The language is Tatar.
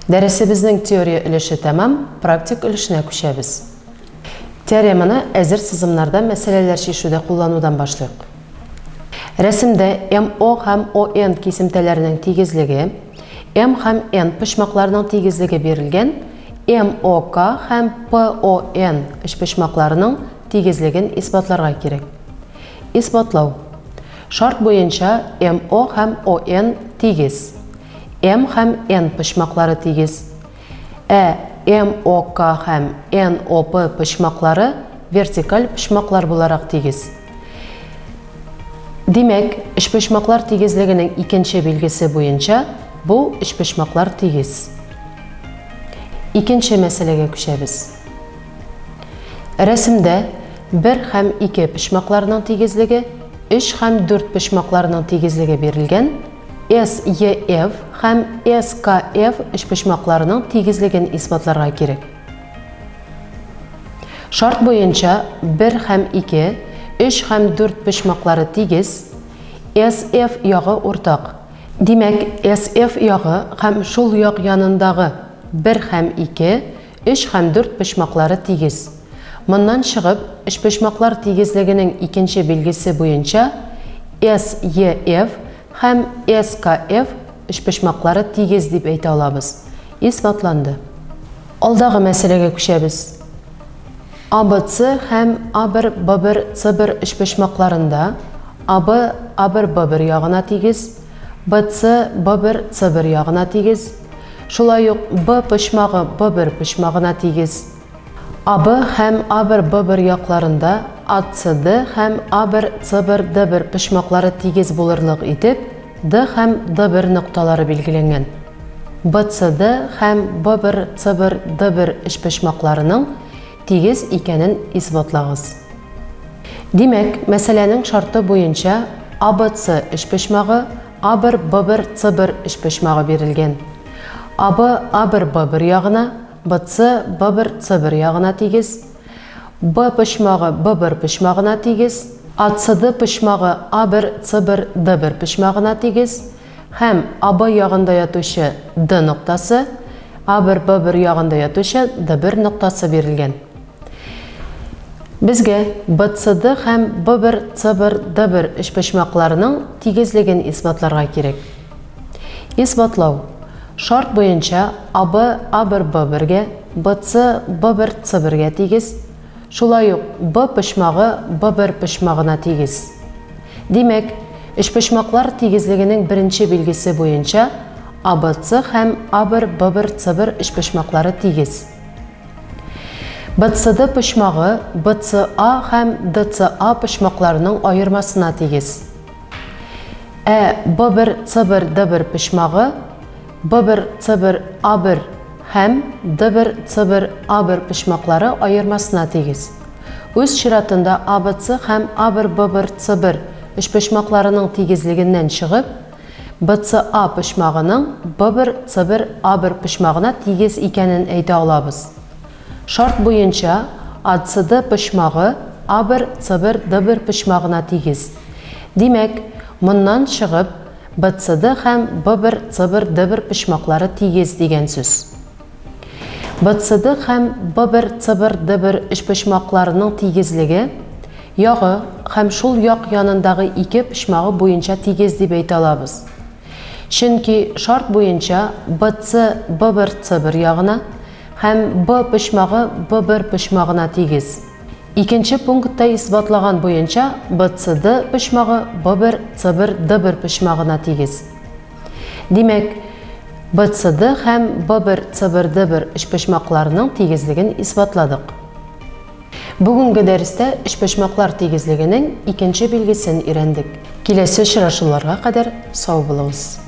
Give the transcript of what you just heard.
Дәресебезнең теория өлеше тәмам, практик өлешенә күчәбез. Теореманы әзер сызымнарда мәсьәләләр шешүдә кулланудан башлыйк. Рәсемдә MO һәм ON кисемтәләренең тигезлеге, M һәм N почмакларының тигезлеге бирелгән, MOK һәм PON почмакларының тигезлеген исбатларга кирәк. Исбатлау. Шарт буенча MO һәм ON тигез. M һәм N почмаклары тигез. MOK һәм NOP почмаклары вертикаль почмаклар буларак тигез. Димәк, почмаклар тигезлегенең икенче билгесе буенча бу почмаклар тигез. Икенче мәсьәләгә күчәбез. Рәсемдә 1 һәм 2 почмакларның тигезлеге, 3 һәм 4 почмакларның тигезлеге бирелгән, SEF һәм SKF почмакларының тигезлеген исбатларга кирәк. Шарт буенча 1 һәм 2, 3 һәм 4 почмаклары тигез, SF ягы уртак. Димәк, SF ягы һәм шул як янындагы 1 һәм 2, 3 һәм 4 почмаклары тигез. Моннан чыгып, почмаклар тигезлегенең икенче билгесе буенча SEF һәм SKF почмаклары тигез дип әйтә алабыз. Исбатланды. Алдагы мәсьәләгә күчәбез. ABC һәм A1, B1, C1 почмакларында AB, A1, B1 ягына тигез, BC, B1, C1 ягына тигез, шулай ук B почмагы B1 почмагына тигез. AB һәм A1, B1 якларында ACD һәм A1, C1, D1 почмаклары тигез булырлык итеп, D һәм D1 нокталары билгеләнгән. BCD һәм B1, C1, D1 почмакларының тигез икәнен исбатлагыз. Димәк, мәсьәләнең шарты буенча ABC почмагы A1, B1, C1 почмагы бирелгән. AB, A1, B1 ягына, BC, B1, C1 ягына тигез, B почмагы B1 почмагына тигез, ACD почмагы A1, C1, D1 почмагына тигез, һәм AB ягында ятучы D ноктасы, A1, B1 ягында ятучы D1 ноктасы бирелгән. Безгә BCD һәм B1, C1, D1 почмакларының тигезлеген исбатларга кирәк. Исбатлау. Шарт буенча AB, A1, B1-гә, BC, B1, C1-гә тигез, шулай ук B почмагы B1 почмагына тигез. Димәк, почмаклар тигезлегенең беренче билгесе буенча ABC һәм A1, B1, C1 почмаклары тигез. BCD почмагы BCA һәм DCA почмакларының аермасына тигез. B1, C1, D1 почмагы B1, C1, A1 һәм D1, C1, A1 почмаклары аермасына тигез. Үз чиратында ABC һәм A1, B1, C1 почмакларының тигезлегеннән чыгып, BCA почмагының B1, C1, A1 почмагына тигез икәнен әйтә алабыз. Шарт буенча ACD почмагы A1, C1, D1 почмагына тигез. Димәк, моннан чыгып, BCD һәм B1, C1, D1 почмаклары тигез дигән сүз. BCD һәм B1, C1, D1 почмакларының тигезлеге ягы һәм шул як янындагы ике почмагы буенча тигез дип әйтә алабыз. Чөнки шарт буенча BC, B1, C1 ягына һәм B почмагы B1 почмагына тигез. Икенче пунктта исбатлаган буенча BCD почмагы B1, C1, D1 почмагына тигез. Димәк, BCD һәм B1, C1, D1 почмакларының тигезлеген исбатладык. Бүгенге дәрестә почмаклар тигезлегенең икенче билгесен өйрәндек. Киләсе очрашуларга кадәр сау булыгыз.